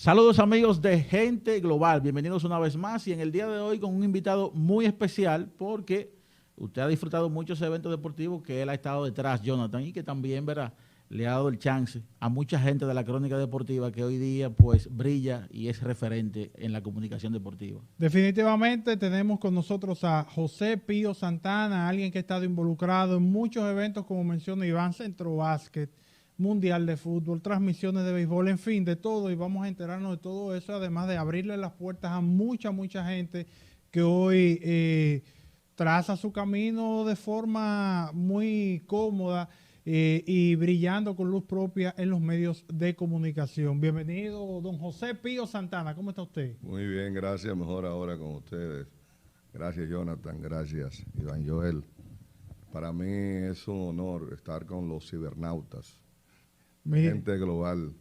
Saludos amigos de Gente Global, bienvenidos una vez más y en el día de hoy con un invitado muy especial porque usted ha disfrutado muchos eventos deportivos que él ha estado detrás, Jonathan, y que también, verá, le ha dado el chance a mucha gente de la crónica deportiva que hoy día pues brilla y es referente en la comunicación deportiva. Definitivamente tenemos con nosotros a José Pío Santana, alguien que ha estado involucrado en muchos eventos, como menciona Iván, Centro Básquet, Mundial de Fútbol, transmisiones de béisbol, en fin, de todo, y vamos a enterarnos de todo eso, además de abrirle las puertas a mucha gente que hoy traza su camino de forma muy cómoda y brillando con luz propia en los medios de comunicación. Bienvenido, don José Pío Santana, ¿cómo está usted? Muy bien, gracias, mejor ahora con ustedes. Gracias, Jonathan, gracias, Iván Joel. Para mí es un honor estar con los cibernautas. Gente Global.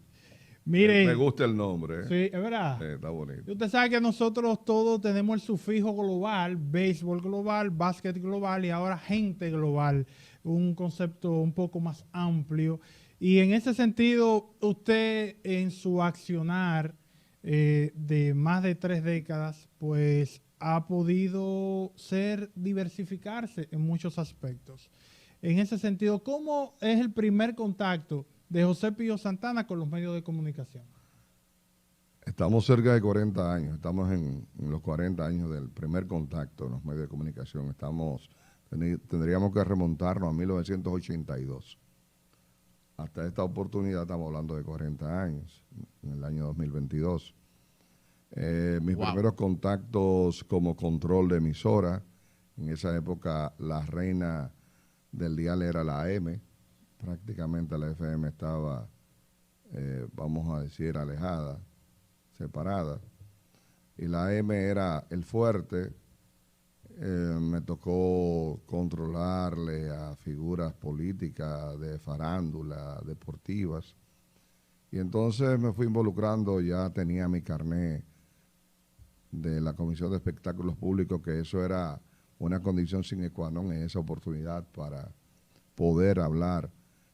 Mire, me gusta el nombre. Sí, es verdad. Está bonito. Usted sabe que nosotros todos tenemos el sufijo global, béisbol global, básquet global y ahora gente global, un concepto un poco más amplio. Y en ese sentido, usted en su accionar de más de 3 décadas, pues ha podido diversificarse en muchos aspectos. En ese sentido, ¿cómo es el primer contacto de José Pío Santana con los medios de comunicación? Estamos cerca de 40 años, estamos en los 40 años del primer contacto en los medios de comunicación. Tendríamos que remontarnos a 1982. Hasta esta oportunidad estamos hablando de 40 años, en el año 2022. Mis primeros contactos como control de emisora, en esa época la reina del dial era la AM, prácticamente la FM estaba, vamos a decir, alejada, separada, y la AM era el fuerte. Me tocó controlarle a figuras políticas, de farándula, deportivas, y entonces me fui involucrando, ya tenía mi carné de la Comisión de Espectáculos Públicos, que eso era una condición sine qua non en esa oportunidad para poder hablar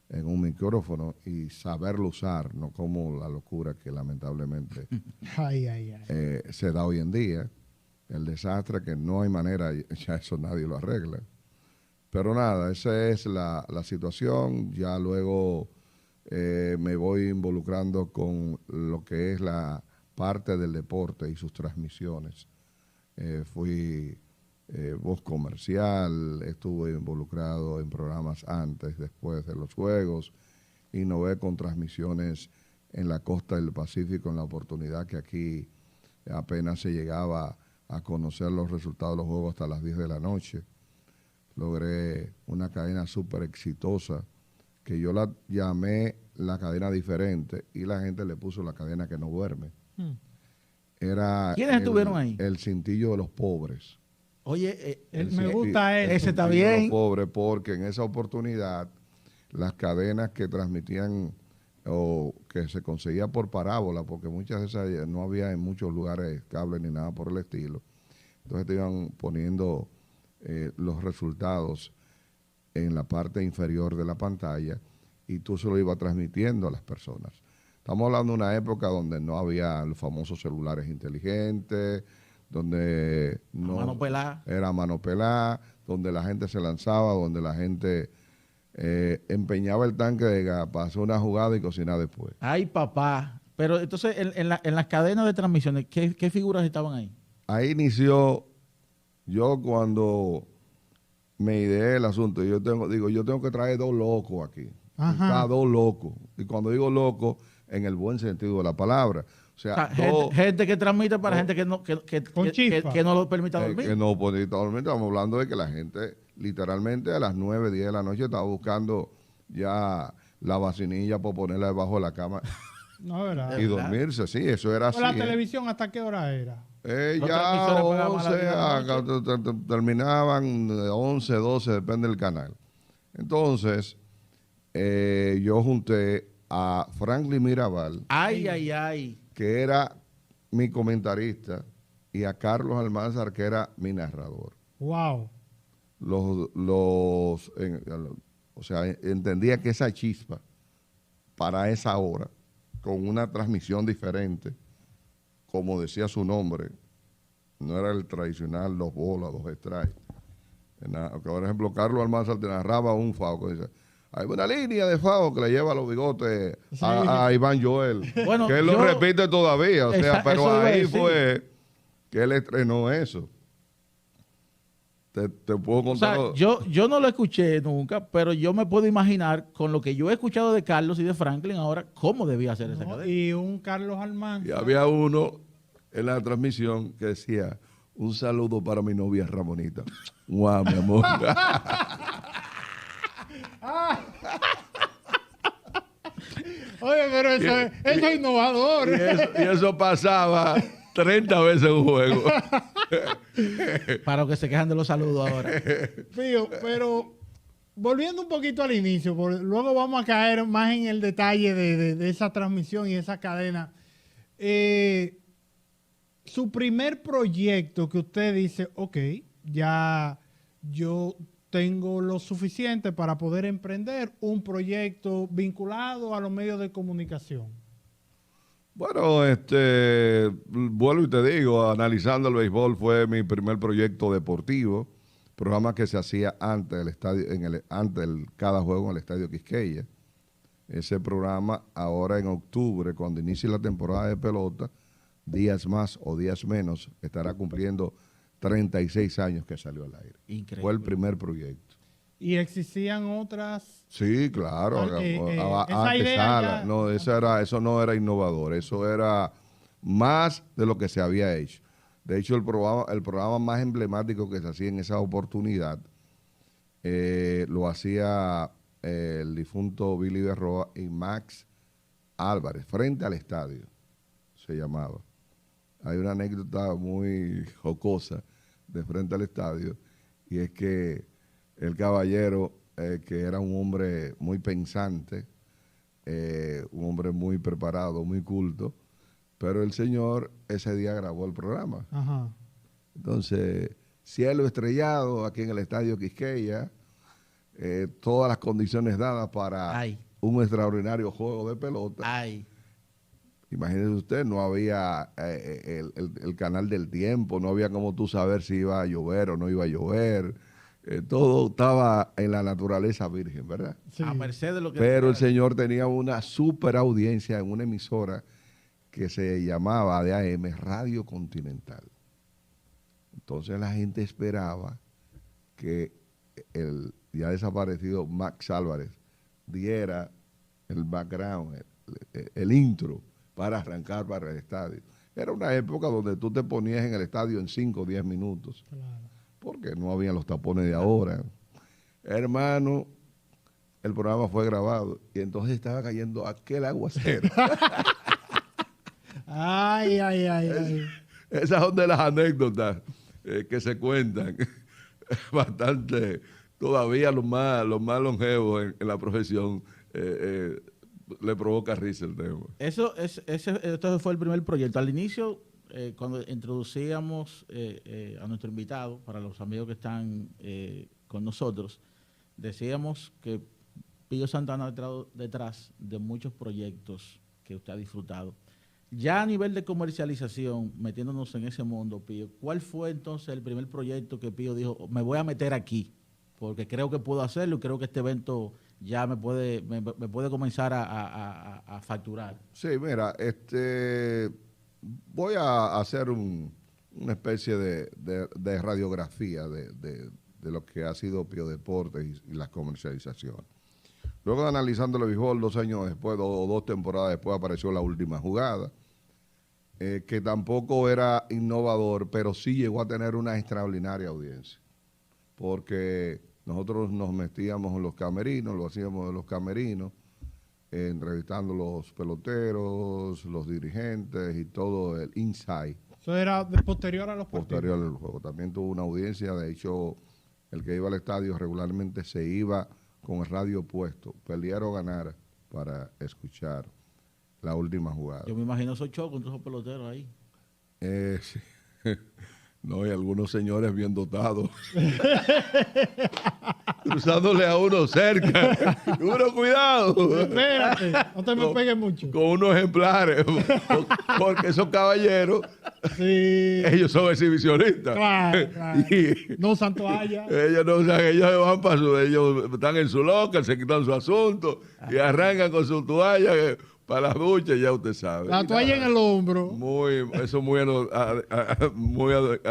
en un micrófono y saberlo usar, no como la locura que lamentablemente se da hoy en día, el desastre que no hay manera, ya eso nadie lo arregla. Pero nada, esa es la situación. Ya luego me voy involucrando con lo que es la parte del deporte y sus transmisiones. Fui voz comercial, estuve involucrado en programas antes, después de los Juegos, innové con transmisiones en la costa del Pacífico en la oportunidad que aquí apenas se llegaba a conocer los resultados de los Juegos hasta las 10 de la noche. Logré una cadena súper exitosa que yo la llamé la cadena diferente y la gente le puso la cadena que no duerme. Era ¿Quiénes estuvieron ahí? El cintillo de los pobres. Oye, me gusta ese está bien. Pobre, porque en esa oportunidad las cadenas que transmitían o que se conseguía por parábola, porque muchas de esas no había en muchos lugares cable ni nada por el estilo, entonces te iban poniendo los resultados en la parte inferior de la pantalla y tú se lo ibas transmitiendo a las personas. Estamos hablando de una época donde no había los famosos celulares inteligentes, donde no era mano pelada, donde la gente se lanzaba, donde la gente empeñaba el tanque de gas para hacer una jugada y cocinar después. Ay, papá. Pero entonces, en las cadenas de transmisiones, ¿qué figuras estaban ahí? Ahí inició, yo cuando me ideé el asunto, yo tengo que traer 2 locos aquí. Está 2 locos. Y cuando digo locos, en el buen sentido de la palabra. O sea, gente que transmite para gente que no lo permita dormir. Que no permita dormir. Estamos hablando de que la gente, literalmente, a las 9, 10 de la noche estaba buscando ya la vacinilla para ponerla debajo de la cama. No, ¿verdad? Y dormirse, sí, eso era así. ¿La televisión hasta qué hora era? Ya 11, terminaban 11, 12, depende del canal. Entonces, yo junté a Franklin Mirabal, que era mi comentarista, y a Carlos Almanzar, que era mi narrador. Wow. O sea, entendía que esa chispa para esa hora, con una transmisión diferente, como decía su nombre, no era el tradicional 2 bolas, 2 strikes. Por ejemplo, Carlos Almanzar te narraba un FAO que dice, hay una línea de FAO que le lleva los bigotes a Iván Joel, Bueno, que él lo repite todavía, o sea, pero ahí fue que él estrenó eso. Te puedo contar. O sea, yo no lo escuché nunca, pero yo me puedo imaginar con lo que yo he escuchado de Carlos y de Franklin ahora, cómo debía ser esa cadena. Y un Carlos Almanzar. Y había uno en la transmisión que decía, un saludo para mi novia Ramonita. Guau, mi amor. Oye, pero eso es innovador. Y eso pasaba 30 veces un juego. Para los que se quejan de los saludos ahora. Pío, pero volviendo un poquito al inicio, luego vamos a caer más en el detalle de esa transmisión y esa cadena. Su primer proyecto que usted dice, ok, ya yo tengo lo suficiente para poder emprender un proyecto vinculado a los medios de comunicación. Bueno, vuelvo y te digo, analizando el béisbol fue mi primer proyecto deportivo, programa que se hacía antes del estadio, antes de cada juego en el Estadio Quisqueya. Ese programa ahora en octubre, cuando inicie la temporada de pelota, días más o días menos, estará cumpliendo 36 años que salió al aire. Increíble. Fue el primer proyecto. ¿Y existían otras? Sí, claro. Esa idea No, eso no era innovador, eso era más de lo que se había hecho. De hecho, el programa más emblemático que se hacía en esa oportunidad lo hacía el difunto Billy Berroa y Max Álvarez, frente al estadio, se llamaba. Hay una anécdota muy jocosa de frente al estadio, y es que el caballero, que era un hombre muy pensante, un hombre muy preparado, muy culto, pero el señor ese día grabó el programa. Ajá. Entonces, cielo estrellado aquí en el Estadio Quisqueya, todas las condiciones dadas para un extraordinario juego de pelota. Imagínese usted, no había el canal del tiempo, no había como tú saber si iba a llover o no iba a llover. Todo estaba en la naturaleza virgen, ¿verdad? Sí. A merced de lo que... Pero el señor tenía una super audiencia en una emisora que se llamaba de AM Radio Continental. Entonces la gente esperaba que el ya desaparecido Max Álvarez diera el background, el intro para arrancar para el estadio. Era una época donde tú te ponías en el estadio en 5 o 10 minutos. Claro. Porque no habían los tapones de ahora. Hermano, el programa fue grabado y entonces estaba cayendo aquel aguacero. Ay. Esas son de las anécdotas que se cuentan. Bastante, todavía los más longevos en la profesión le provoca risa el tema. Esto fue el primer proyecto. Al inicio, cuando introducíamos a nuestro invitado, para los amigos que están con nosotros, decíamos que Pío Santana ha estado detrás de muchos proyectos que usted ha disfrutado. Ya a nivel de comercialización, metiéndonos en ese mundo, Pío, ¿cuál fue entonces el primer proyecto que Pío dijo, me voy a meter aquí? Porque creo que puedo hacerlo y creo que este evento ya me puede comenzar a facturar. Sí, mira, voy a hacer una especie de radiografía de lo que ha sido Pío Deportes y la comercialización. Luego de analizando el béisbol 2 años después, o 2 temporadas después, apareció La Última Jugada, que tampoco era innovador, pero sí llegó a tener una extraordinaria audiencia. Porque nosotros nos metíamos en los camerinos, lo hacíamos en los camerinos, entrevistando los peloteros, los dirigentes y todo el inside. Eso era posterior a los partidos. Posterior al juego. También tuvo una audiencia, de hecho, el que iba al estadio regularmente se iba con el radio puesto, perdiera o ganara, para escuchar La Última Jugada. Yo me imagino esos shows con todos esos peloteros ahí. Sí. No, y algunos señores bien dotados. Cruzándole a uno cerca. Uno, cuidado. Espérate, no te me pegues mucho. Con unos ejemplares. Porque esos caballeros, Sí. ellos son exhibicionistas. Claro, claro. Y No usan toalla. ellos no usan, ellos se van para ellos están en su local, se quitan su asunto y arrancan con su toalla para la ducha, ya usted sabe. La toalla en el hombro.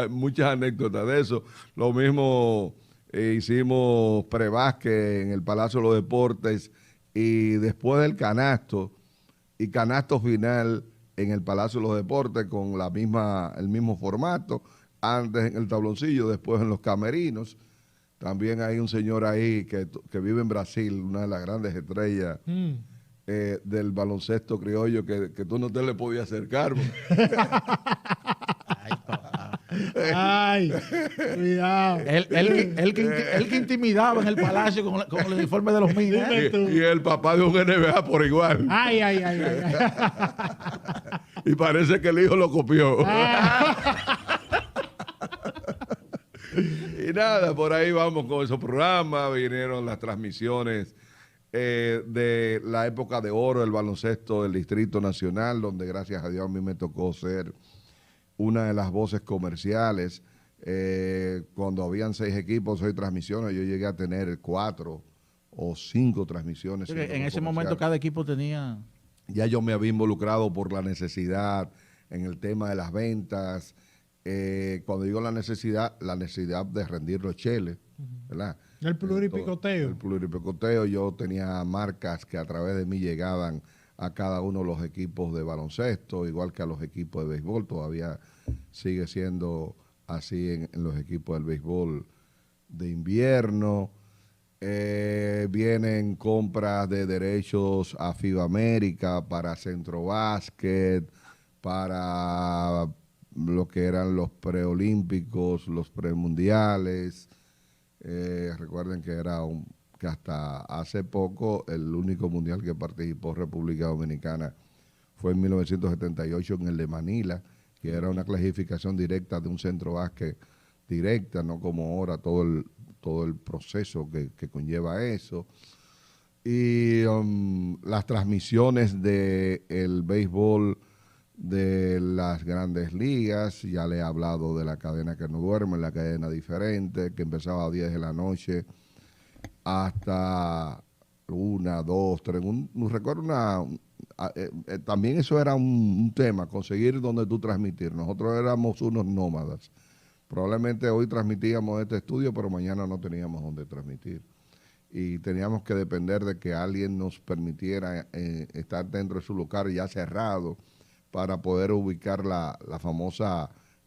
Muchas anécdotas de eso. Lo mismo hicimos prebásquet en el Palacio de los Deportes y después del canasto y canasto final en el Palacio de los Deportes con el mismo formato, antes en el tabloncillo, después en los camerinos. También hay un señor ahí que vive en Brasil, una de las grandes estrellas del baloncesto criollo que tú no te le podías acercar. Ay, cuidado. Él que intimidaba en el palacio con el uniforme de los Minas. Y el papá de un NBA por igual. Ay. Y parece que el hijo lo copió. Y nada, por ahí vamos con esos programas. Vinieron las transmisiones de la época de oro del baloncesto del Distrito Nacional, donde gracias a Dios a mí me tocó ser una de las voces comerciales. Cuando habían 6 equipos, 6 transmisiones, yo llegué a tener 4 o 5 transmisiones. En ese momento cada equipo tenía... Ya yo me había involucrado por la necesidad en el tema de las ventas. Cuando digo la necesidad de rendir los cheles, ¿verdad? El pluripicoteo. El pluripicoteo, yo tenía marcas que a través de mí llegaban a cada uno de los equipos de baloncesto, igual que a los equipos de béisbol, todavía sigue siendo así en los equipos del béisbol de invierno. Vienen compras de derechos a FIBA América, para Centro Básquet, para lo que eran los preolímpicos, los premundiales. Recuerden que que hasta hace poco el único mundial que participó República Dominicana fue en 1978 en el de Manila, que era una clasificación directa de un centro básquet directa, no como ahora todo el proceso que conlleva eso. Y las transmisiones del béisbol de las grandes ligas, ya le he hablado de la cadena que no duerme, la cadena diferente, que empezaba a 10 de la noche hasta 1, 2, 3, recuerdo también eso era un tema, conseguir donde tú transmitir. Nosotros éramos unos nómadas. Probablemente hoy transmitíamos este estudio, pero mañana no teníamos donde transmitir. Y teníamos que depender de que alguien nos permitiera estar dentro de su local ya cerrado para poder ubicar el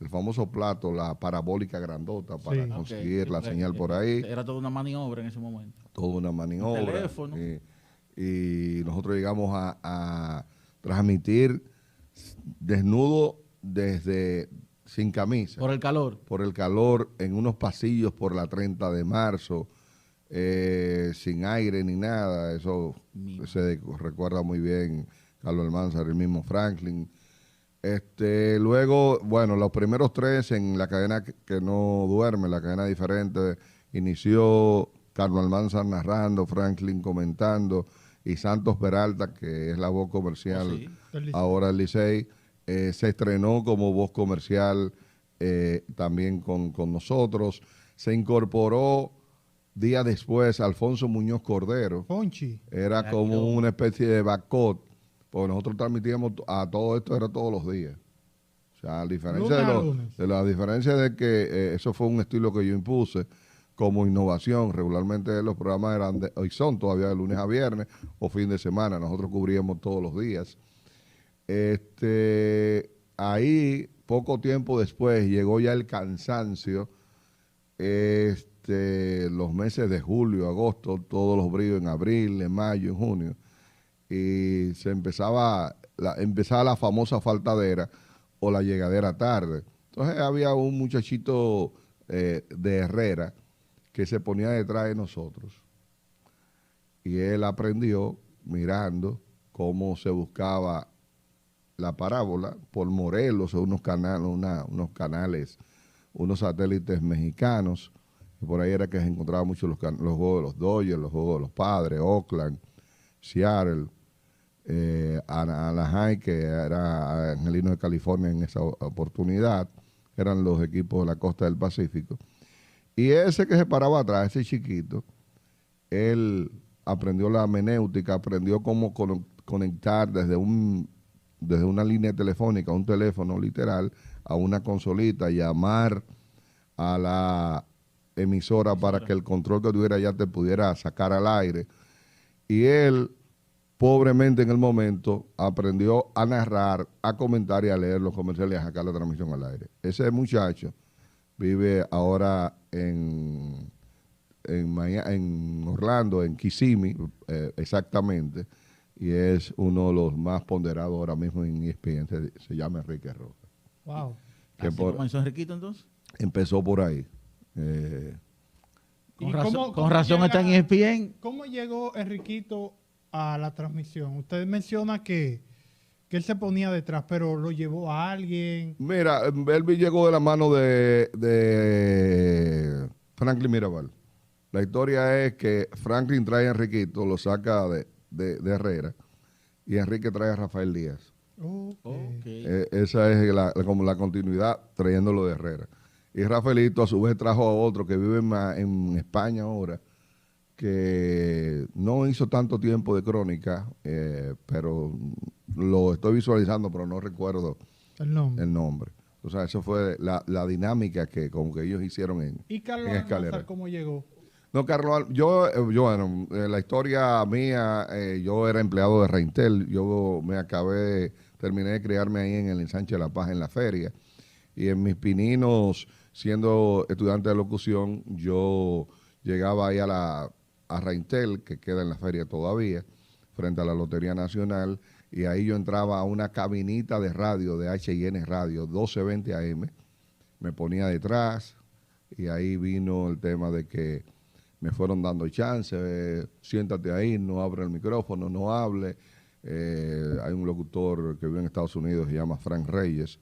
famoso plato, la parabólica grandota, para conseguir la señal por ahí. Era toda una maniobra en ese momento. Toda una maniobra. Teléfono. Y nosotros llegamos a transmitir desnudo sin camisa. Por el calor. Por el calor, en unos pasillos por la 30 de marzo, sin aire ni nada. Eso se recuerda muy bien Carlos Almanzar, el mismo Franklin. Luego, bueno, los primeros 3 en la cadena que no duerme, la cadena diferente, inició Carlos Almanzar narrando, Franklin comentando, y Santos Peralta, que es la voz comercial, ahora el Licey, se estrenó como voz comercial también con nosotros. Se incorporó días después Alfonso Muñoz Cordero. Ponchi. Era como una especie de backup, porque nosotros transmitíamos a todo esto, era todos los días. O sea, a la diferencia de que eso fue un estilo que yo impuse como innovación. Regularmente los programas hoy son todavía de lunes a viernes o fin de semana. Nosotros cubríamos todos los días. Ahí, poco tiempo después, llegó ya el cansancio. Los meses de julio, agosto, todos los brillos en abril, en mayo, en junio. Y se empezaba la famosa faltadera o la llegadera tarde. Entonces había un muchachito de Herrera que se ponía detrás de nosotros. Y él aprendió mirando cómo se buscaba la parábola por Morelos, unos canales unos satélites mexicanos, y por ahí era que se encontraban mucho los juegos de los Dodgers, los juegos de los Padres, Oakland, Seattle, Anaheim, que era Angelino de California en esa oportunidad, eran los equipos de la costa del Pacífico. Y ese que se paraba atrás, ese chiquito, él aprendió la menéutica, aprendió cómo conectar desde una línea telefónica, un teléfono literal, a una consolita, llamar a la emisora para que el control que tuviera ya te pudiera sacar al aire. Y él, pobremente en el momento, aprendió a narrar, a comentar y a leer los comerciales y a sacar la transmisión al aire. Ese muchacho vive ahora en Orlando, en Kissimmee, exactamente, y es uno de los más ponderados ahora mismo en ESPN, se llama Enrique Rojas. Wow. ¿Comenzó Enriquito entonces? Empezó por ahí. Con razón está en ESPN. ¿Cómo llegó Enriquito a la transmisión? Usted menciona que él se ponía detrás, pero lo llevó a alguien. Mira, Elvis llegó de la mano de Franklin Mirabal. La historia es que Franklin trae a Enriquito, lo saca de Herrera, y Enrique trae a Rafael Díaz. Okay. Esa es como la continuidad, trayéndolo de Herrera. Y Rafaelito a su vez trajo a otro que vive en España ahora, que no hizo tanto tiempo de crónica, pero lo estoy visualizando, pero no recuerdo El nombre. O sea, eso fue la dinámica que como que ellos hicieron ¿Y Carlos en Escalera. Almanzar cómo llegó? No, Carlos, bueno, la historia mía, yo era empleado de Reintel, terminé de criarme ahí en el Ensanche de la Paz, en la feria, y en mis pininos, siendo estudiante de locución, yo llegaba ahí a Reintel, que queda en la feria todavía, frente a la Lotería Nacional, y ahí yo entraba a una cabinita de radio, de H&N Radio, 1220 AM, me ponía detrás, y ahí vino el tema de que me fueron dando chance, siéntate ahí, no abre el micrófono, no hable. Hay un locutor que vive en Estados Unidos, se llama Frank Reyes,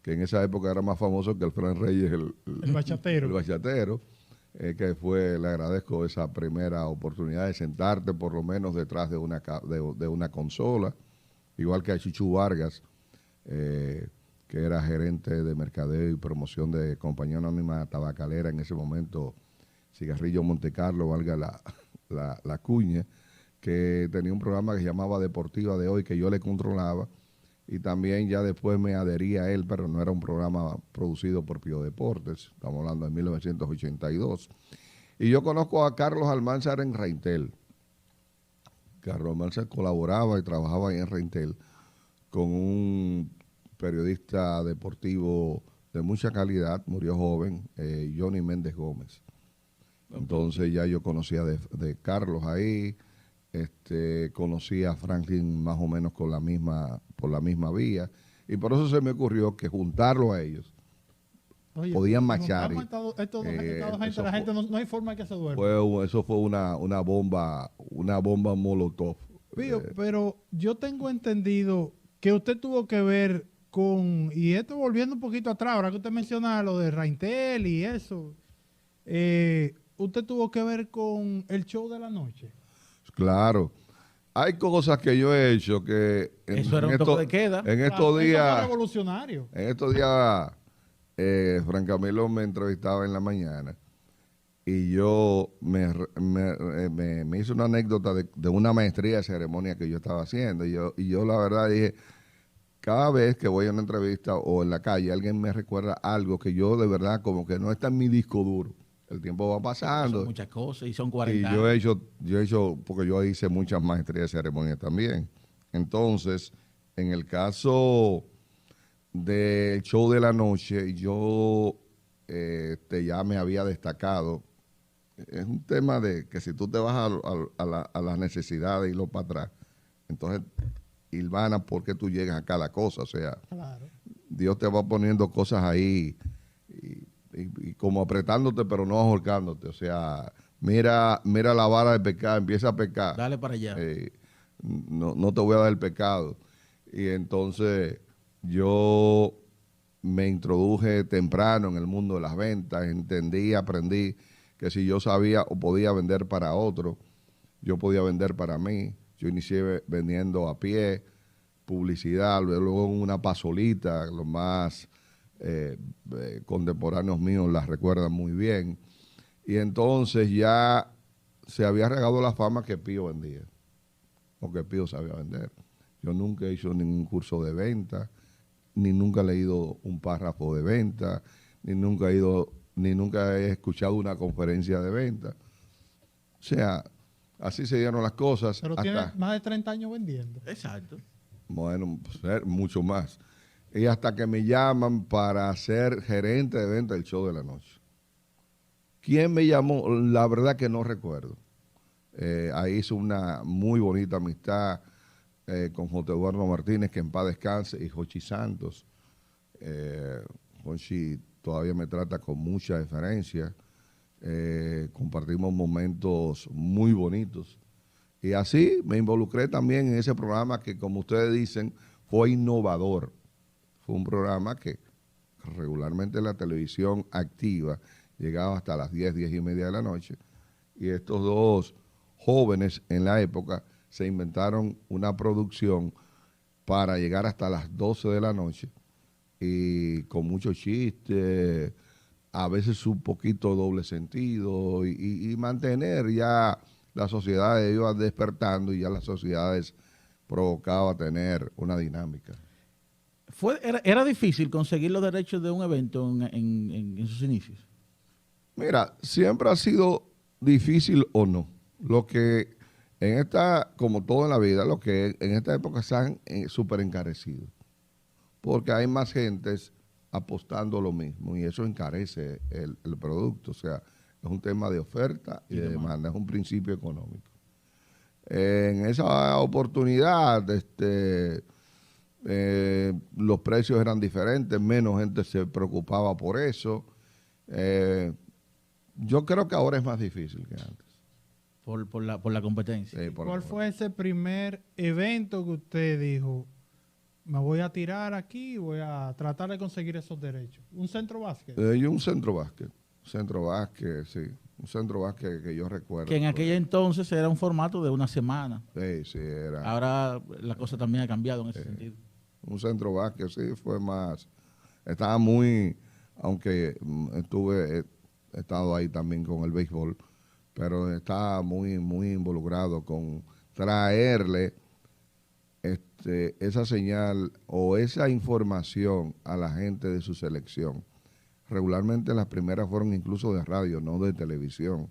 que en esa época era más famoso que el Frank Reyes, el bachatero. El bachatero, que le agradezco esa primera oportunidad de sentarte por lo menos detrás de una consola, igual que a Chuchu Vargas, que era gerente de mercadeo y promoción de Compañía Anónima Tabacalera en ese momento, Cigarrillo Montecarlo, valga la cuña, que tenía un programa que se llamaba Deportiva de Hoy, que yo le controlaba, y también ya después me adherí a él, pero no era un programa producido por Pío Deportes, estamos hablando de 1982. Y yo conozco a Carlos Almanzar en Reintel. Carlos Almanzar colaboraba y trabajaba ahí en Reintel con un periodista deportivo de mucha calidad, murió joven, Johnny Méndez Gómez. Entonces ya yo conocía de Carlos ahí, conocí a Franklin más o menos por la misma vía, y por eso se me ocurrió que juntarlo a ellos. Oye, podían machar. La gente no hay forma que se duerma. Eso fue una bomba molotov. Pero yo tengo entendido que usted tuvo que ver con, y esto volviendo un poquito atrás, ahora que usted menciona lo de Reintel y eso, usted tuvo que ver con el show de la noche. Claro. Hay cosas que yo he hecho que eso era un toque de queda. En estos días. Eso fue revolucionario. En estos días, Fran Camilo me entrevistaba en la mañana y yo me hizo una anécdota de una maestría de ceremonia que yo estaba haciendo. Y yo la verdad dije, cada vez que voy a una entrevista o en la calle, alguien me recuerda algo que yo de verdad como que no está en mi disco duro. El tiempo va pasando. Son muchas cosas y son 40 años. Y yo he hecho, porque yo hice muchas maestrías de ceremonia también. Entonces, en el caso del show de la noche, yo ya me había destacado. Es un tema de que si tú te vas a las necesidades y lo para atrás, entonces, Ilvana, ¿por qué tú llegas a cada cosa? O sea, claro. Dios te va poniendo cosas ahí y como apretándote, pero no ahorcándote. O sea, mira la vara de pecar, empieza a pecar. Dale para allá. No te voy a dar el pecado. Y entonces yo me introduje temprano en el mundo de las ventas, aprendí que si yo sabía o podía vender para otro, yo podía vender para mí. Yo inicié vendiendo a pie, publicidad, luego en una pasolita, los más contemporáneos míos las recuerdan muy bien. Y entonces ya se había regado la fama que Pío vendía, o que Pío sabía vender. Yo nunca he hecho ningún curso de venta, ni nunca he leído un párrafo de venta, ni nunca he escuchado una conferencia de venta. O sea, así se dieron las cosas. Pero tiene más de 30 años vendiendo. Exacto. Bueno, pues, mucho más. Y hasta que me llaman para ser gerente de venta del show de la noche. ¿Quién me llamó? La verdad que no recuerdo. Ahí hice una muy bonita amistad con J. Eduardo Martínez, que en paz descanse, y Jochi Santos. Jochi todavía me trata con mucha deferencia. Compartimos momentos muy bonitos. Y así me involucré también en ese programa que, como ustedes dicen, fue innovador. Fue un programa que regularmente la televisión activa llegaba hasta las 10, 10 y media de la noche. Y estos dos jóvenes en la época se inventaron una producción para llegar hasta las 12 de la noche y con muchos chistes, a veces un poquito doble sentido y mantener ya las sociedades iban despertando y ya las sociedades provocaba tener una dinámica. Era difícil conseguir los derechos de un evento en sus inicios. Mira, siempre ha sido difícil o no. Lo que en esta, como todo en la vida, lo que en esta época están súper encarecidos. Porque hay más gentes apostando lo mismo y eso encarece el producto. O sea, es un tema de oferta y de demanda, es un principio económico. En esa oportunidad, los precios eran diferentes, menos gente se preocupaba por eso. Yo creo que ahora es más difícil que antes. Por la competencia. ¿Cuál fue ese primer evento que usted dijo, me voy a tirar aquí y voy a tratar de conseguir esos derechos? ¿Un centro básquet? Un centro básquet. Sí. Un centro básquet que yo recuerdo. Que en aquel entonces era un formato de una semana. Sí, era. Ahora la cosa también ha cambiado en ese sentido. Un centro básquet, sí, fue más. Estaba muy, aunque he estado ahí también con el béisbol, pero estaba muy, muy involucrado con traerle esa señal o esa información a la gente de su selección. Regularmente las primeras fueron incluso de radio, no de televisión.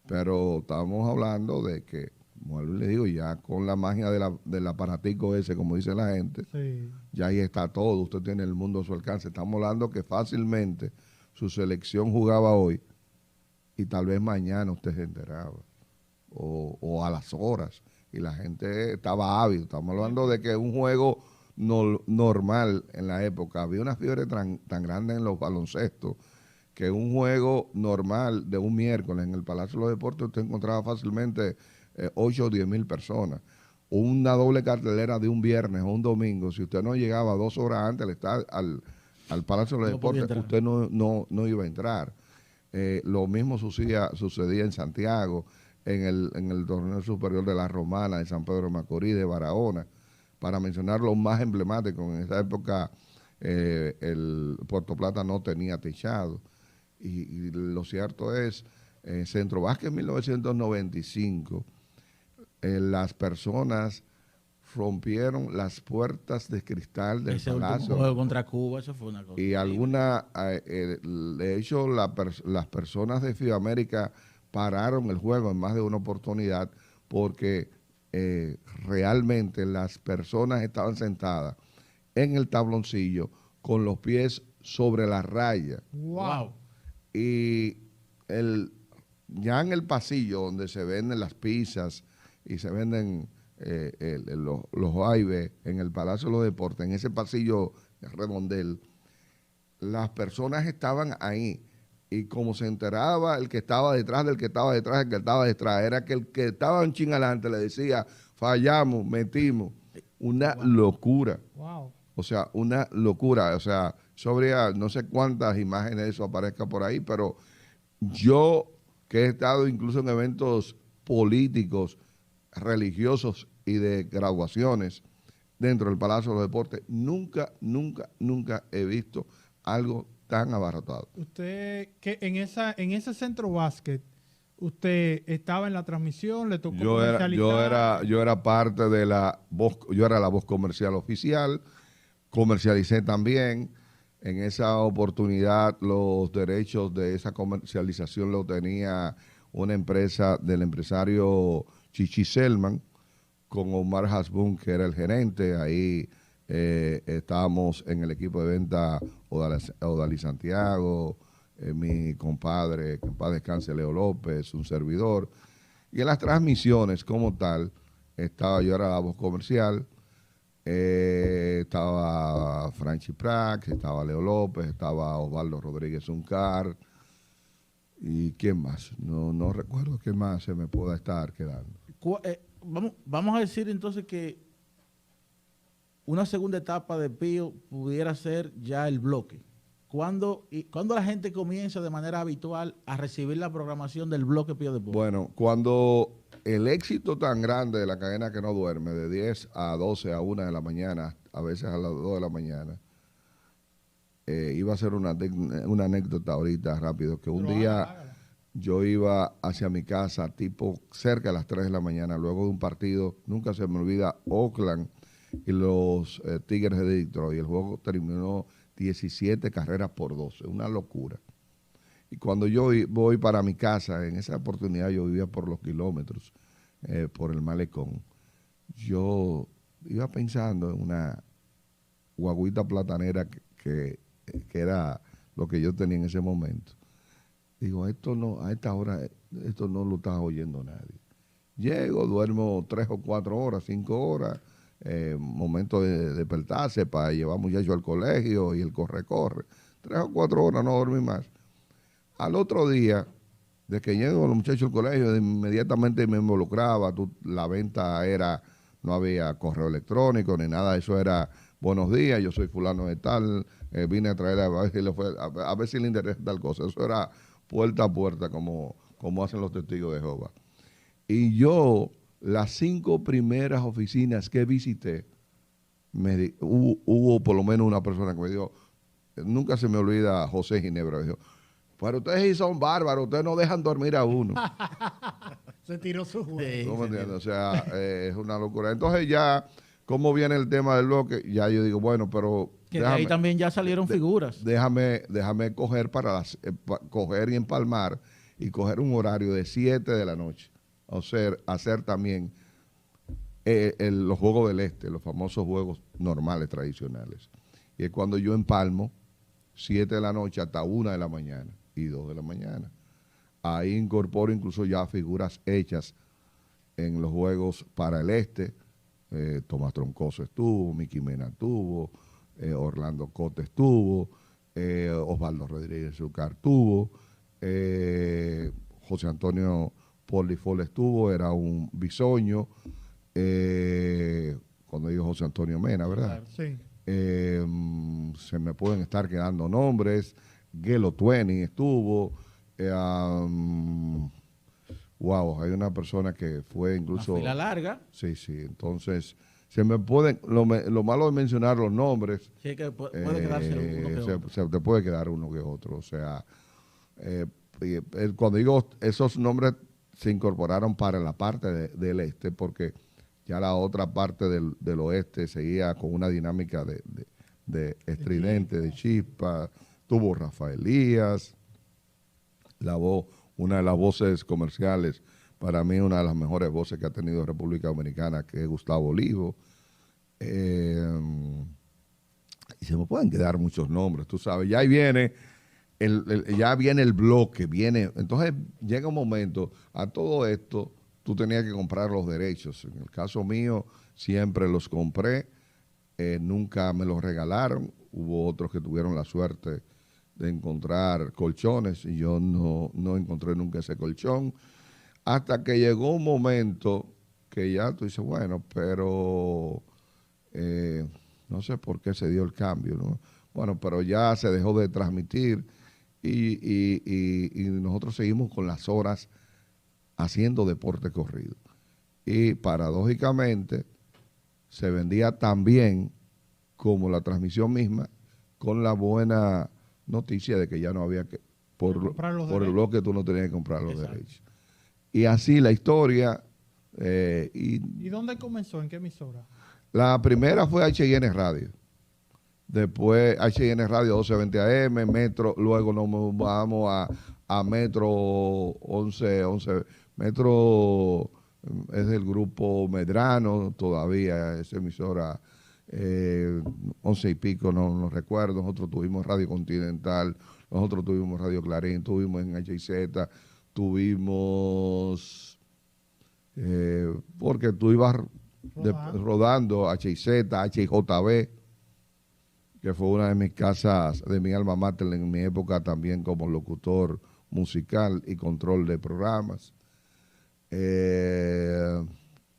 Pero estábamos hablando de que, como le digo, ya con la magia del aparatico ese, como dice la gente, sí, ya ahí está todo. Usted tiene el mundo a su alcance. Estamos hablando que fácilmente su selección jugaba hoy y tal vez mañana usted se enteraba. O a las horas. Y la gente estaba ávida. Estamos hablando de que un juego normal en la época, había una fiebre tan grande en los baloncestos que un juego normal de un miércoles en el Palacio de los Deportes usted encontraba fácilmente 8 o 10 mil personas. Una doble cartelera de un viernes o un domingo, si usted no llegaba 2 horas antes al Palacio de los Deportes, usted no iba a entrar. Lo mismo sucedía en Santiago, en el torneo superior de la Romana, de San Pedro de Macorís, de Barahona, para mencionar los más emblemáticos. En esa época el Puerto Plata no tenía techado. Y lo cierto es, Centro Básquet en 1995, las personas rompieron las puertas de cristal del Palacio. Ese juego contra Cuba, eso fue una cosa. Y de hecho, las personas de FIBA pararon el juego en más de una oportunidad porque realmente las personas estaban sentadas en el tabloncillo con los pies sobre la raya. ¡Wow! Y ya en el pasillo donde se venden las pizzas y se venden los aibes en el Palacio de los Deportes, en ese pasillo redondel, las personas estaban ahí. Y como se enteraba el que estaba detrás del que estaba detrás del que estaba detrás, era que el que estaba un ching adelante le decía, fallamos, metimos. Una locura. Wow. O sea, una locura. O sea, no sé cuántas imágenes de eso aparezca por ahí, pero yo que he estado incluso en eventos políticos, religiosos y de graduaciones dentro del Palacio de los Deportes, nunca he visto algo tan abarrotado. Usted, que en ese centro básquet, usted estaba en la transmisión, le tocó comercializar. Yo era parte de la voz, yo era la voz comercial oficial, comercialicé también. En esa oportunidad los derechos de esa comercialización lo tenía una empresa del empresario Chichi Selman, con Omar Hasbun, que era el gerente. Ahí estábamos en el equipo de venta Odalí Santiago, mi compadre, que en paz descanse, Leo López, un servidor. Y en las transmisiones como tal, yo era la voz comercial, estaba Franchi Prax, estaba Leo López, estaba Osvaldo Rodríguez Uncar, y ¿quién más? No recuerdo qué más se me pueda estar quedando. Vamos a decir entonces que una segunda etapa de Pío pudiera ser ya el bloque. ¿Cuándo la gente comienza de manera habitual a recibir la programación del bloque Pío Deportes? Bueno, cuando el éxito tan grande de la cadena que no duerme, de 10 a 12 a 1 de la mañana, a veces a las 2 de la mañana, iba a ser una anécdota ahorita rápido, que un día yo iba hacia mi casa tipo cerca de las 3 de la mañana, luego de un partido, nunca se me olvida, Oakland y los Tigres de Detroit. El juego terminó 17 carreras por 12, una locura. Y cuando yo voy para mi casa, en esa oportunidad yo vivía por los kilómetros, por el malecón, yo iba pensando en una guaguita platanera que era lo que yo tenía en ese momento. Digo, esto no, a esta hora, esto no lo está oyendo nadie. Llego, duermo 3 o 4 horas, 5 horas, momento de despertarse para llevar muchachos al colegio y el corre. 3 o 4 horas, no dormí más. Al otro día, de que llego los muchachos al colegio, inmediatamente me involucraba. La venta era, no había correo electrónico ni nada, eso era buenos días, yo soy fulano de tal, vine a traer a ver si le interesa tal cosa. Eso era puerta a puerta, como hacen los testigos de Jehová. Y yo, las 5 primeras oficinas que visité, hubo por lo menos una persona que me dijo, nunca se me olvida José Ginebra, me dijo, pero ustedes sí son bárbaros, ustedes no dejan dormir a uno. Se tiró su juego. ¿No me entiendes? O sea, es una locura. Entonces ya, ¿cómo viene el tema del bloque? Ya yo digo, bueno, pero que de ahí también ya salieron figuras. Déjame coger coger y empalmar y coger un horario de 7 de la noche. O sea, hacer también los Juegos del Este, los famosos juegos normales, tradicionales. Y es cuando yo empalmo 7 de la noche hasta 1 de la mañana y 2 de la mañana. Ahí incorporo incluso ya figuras hechas en los Juegos para el Este. Tomás Troncoso estuvo, Miki Mena estuvo, Orlando Cote estuvo, Osvaldo Rodríguez Zucar estuvo, José Antonio Polifol estuvo, era un bisoño, cuando digo José Antonio Mena, ¿verdad? Claro, sí. Se me pueden estar quedando nombres. Gelo Twenty estuvo. Wow, hay una persona que fue incluso... Una fila larga. Sí, entonces se me pueden... Lo malo de mencionar los nombres... Sí, que puede quedarse uno que otro. Se te puede quedar uno que otro. O sea, cuando digo esos nombres se incorporaron para la parte del este, porque ya la otra parte del oeste seguía con una dinámica de estridente, de chispa. Tuvo Rafael Díaz, una de las voces comerciales, para mí una de las mejores voces que ha tenido República Dominicana, que es Gustavo Olivo. Y se me pueden quedar muchos nombres, tú sabes. Ya ahí viene ya viene el bloque, entonces llega un momento, a todo esto tú tenías que comprar los derechos. En el caso mío siempre los compré, nunca me los regalaron. Hubo otros que tuvieron la suerte de encontrar colchones y yo no encontré nunca ese colchón, hasta que llegó un momento que ya tú dices, bueno, pero no sé por qué se dio el cambio, ¿no? Bueno, pero ya se dejó de transmitir y nosotros seguimos con las horas haciendo deporte corrido. Y paradójicamente se vendía tan bien como la transmisión misma, con la buena noticia de que ya no había que, por el bloque tú no tenías que comprar los derechos. Y así la historia. ¿Y dónde comenzó? ¿En qué emisora? La primera fue H&N Radio. Después H&N Radio 1220 AM, Metro, luego nos vamos a Metro 11. Metro es del grupo Medrano, todavía esa emisora 11 y pico, no recuerdo. Nosotros tuvimos Radio Continental, nosotros tuvimos Radio Clarín, tuvimos en HIZ, tuvimos, porque tú ibas rodando HIZ, HIJB, que fue una de mis casas, de mi alma mater en mi época también como locutor musical y control de programas.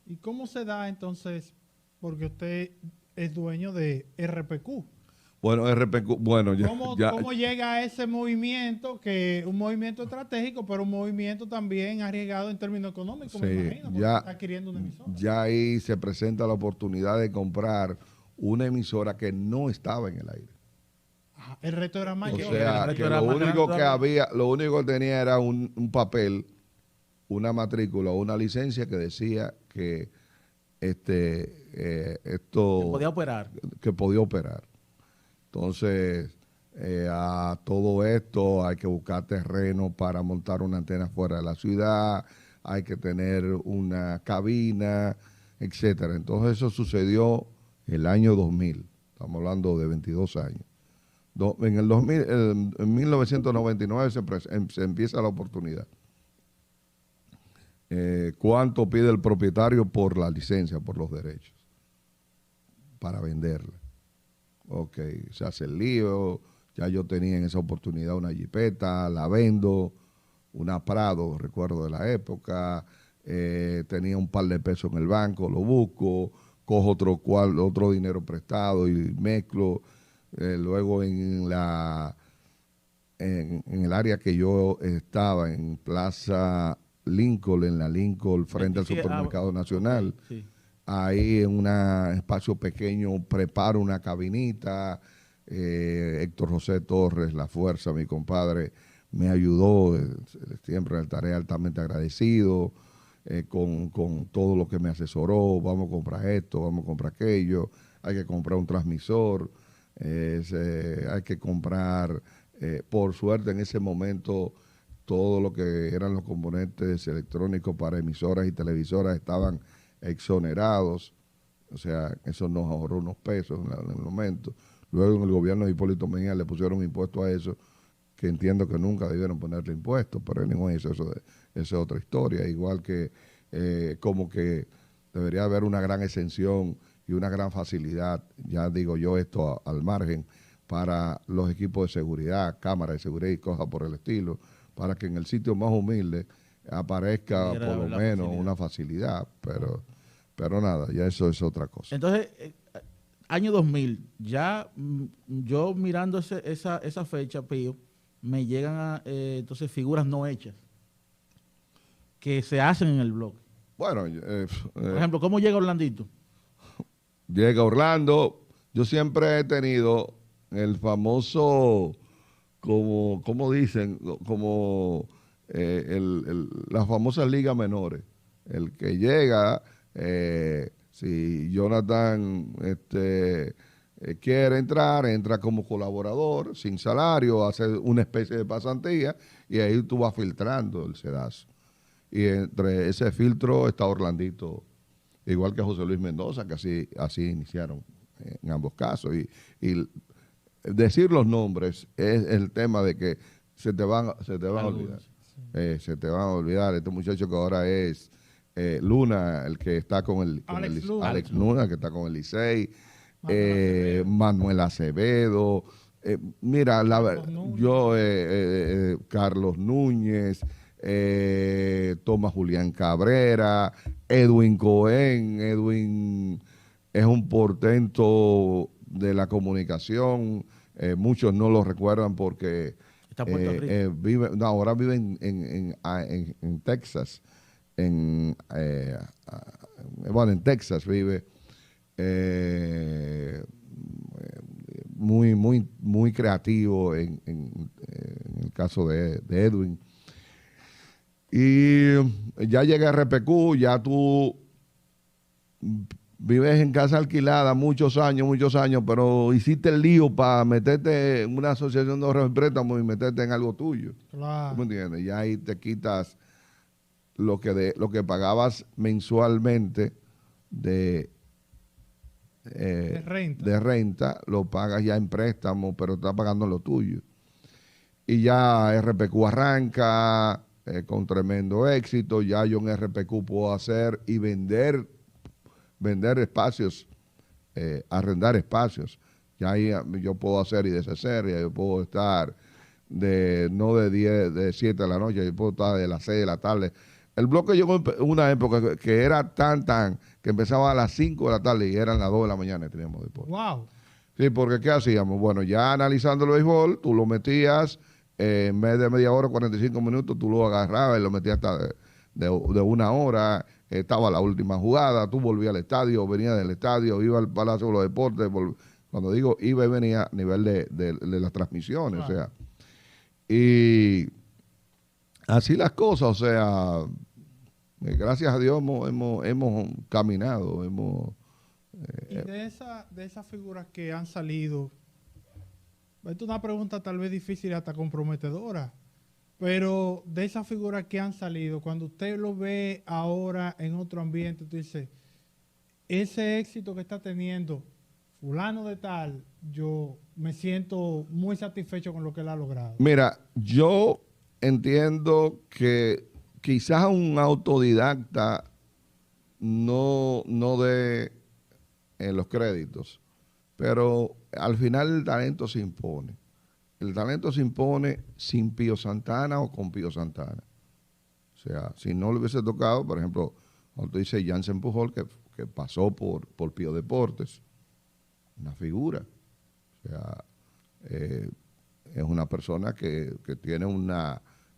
¿Y cómo se da entonces? Porque usted es dueño de RPQ. Bueno, RPQ, bueno, ¿Cómo llega a ese movimiento, que un movimiento estratégico, pero un movimiento también arriesgado en términos económicos, sí, me imagino, porque ya, está adquiriendo una emisora? Ya ahí se presenta la oportunidad de comprar una emisora que no estaba en el aire. El reto era mayor. O sea, que lo único que tenía era un papel, una matrícula o una licencia que decía que esto que podía operar. Entonces, a todo esto hay que buscar terreno para montar una antena fuera de la ciudad, hay que tener una cabina, etcétera. Entonces eso sucedió el año 2000, estamos hablando de 22 años. En el 2000, en 1999 se empieza la oportunidad. ¿Cuánto pide el propietario por la licencia, por los derechos, para venderla? Ok, se hace el lío. Ya yo tenía en esa oportunidad una jipeta, la vendo, una Prado, recuerdo de la época. Tenía un par de pesos en el banco, lo busco, cojo otro dinero prestado y mezclo. Luego en el área que yo estaba, en Plaza Lincoln, en la Lincoln, frente al Supermercado Nacional, sí. Ahí en un espacio pequeño preparo una cabinita. Héctor José Torres, La Fuerza, mi compadre, me ayudó, siempre estaré altamente agradecido con todo lo que me asesoró. Vamos a comprar esto, vamos a comprar aquello, hay que comprar un transmisor, hay que comprar, por suerte en ese momento, todo lo que eran los componentes electrónicos para emisoras y televisoras estaban exonerados. O sea, eso nos ahorró unos pesos en el momento. Luego en el gobierno de Hipólito Mejía le pusieron impuesto a eso, que entiendo que nunca debieron ponerle impuestos, pero anyway, eso es otra historia. Igual que como que debería haber una gran exención y una gran facilidad, ya digo yo esto al margen, para los equipos de seguridad, cámaras de seguridad y cosas por el estilo, para que en el sitio más humilde aparezca por lo menos una facilidad, pero nada, ya eso es otra cosa. Entonces, año 2000, ya yo mirando esa fecha, Pío, me llegan entonces figuras no hechas que se hacen en el bloque. Bueno, por ejemplo, ¿cómo llega Orlandito? Llega Orlando. Yo siempre he tenido el famoso, como dicen, como las famosas ligas menores. El que llega, si Jonathan quiere entrar, entra como colaborador, sin salario, hace una especie de pasantía y ahí tú vas filtrando el sedazo. Y entre ese filtro está Orlandito, igual que José Luis Mendoza, que así iniciaron en ambos casos. Y decir los nombres es el tema de que se te van a olvidar. Sí. Se te van a olvidar. Este muchacho que ahora es Luna, el que está con Alex Luna, que está con el Licey, Manuel Acevedo, mira, Carlos Núñez, Tomás Julián Cabrera, Edwin Cohen. Edwin es un portento de la comunicación, Muchos no lo recuerdan porque Está en Puerto Rico. ahora vive en Texas. Bueno, en Texas vive. Muy creativo en el caso de Edwin. Y ya llegué a RPQ, ya tú vives en casa alquilada muchos años, pero hiciste el lío para meterte en una asociación de ahorros y préstamos y meterte en algo tuyo. Claro. ¿Tú me entiendes? Ya ahí te quitas lo que pagabas mensualmente de renta, lo pagas ya en préstamo, pero estás pagando lo tuyo. Y ya RPQ arranca con tremendo éxito. Ya yo en RPQ puedo hacer y vender espacios, arrendar espacios. Ya ahí yo puedo hacer y deshacer, ya yo puedo estar no de 10, de 7 de la noche, yo puedo estar de las 6 de la tarde. El bloque llegó en una época que era que empezaba a las 5 de la tarde y eran las 2 de la mañana y teníamos deporte. Wow. Sí, porque ¿qué hacíamos? Bueno, ya analizando el béisbol, tú lo metías en vez de media hora, 45 minutos, tú lo agarrabas y lo metías hasta de 1 hora. Estaba la última jugada, tú volvías al estadio, venías del estadio, iba al Palacio de los Deportes. Cuando digo iba y venía a nivel de las transmisiones, Claro. o sea. Y así las cosas, o sea, gracias a Dios hemos caminado, Y de esas figuras que han salido, esta es una pregunta tal vez difícil y hasta comprometedora, pero de esas figuras que han salido, cuando usted lo ve ahora en otro ambiente, usted dice, ese éxito que está teniendo fulano de tal, yo me siento muy satisfecho con lo que él ha logrado. Mira, yo entiendo que quizás un autodidacta no dé los créditos, pero al final el talento se impone. El talento se impone sin Pío Santana o con Pío Santana. O sea, si no le hubiese tocado, por ejemplo, cuando tú dices Jansen Pujol, que pasó por Pío Deportes, una figura. O sea, es una persona que tiene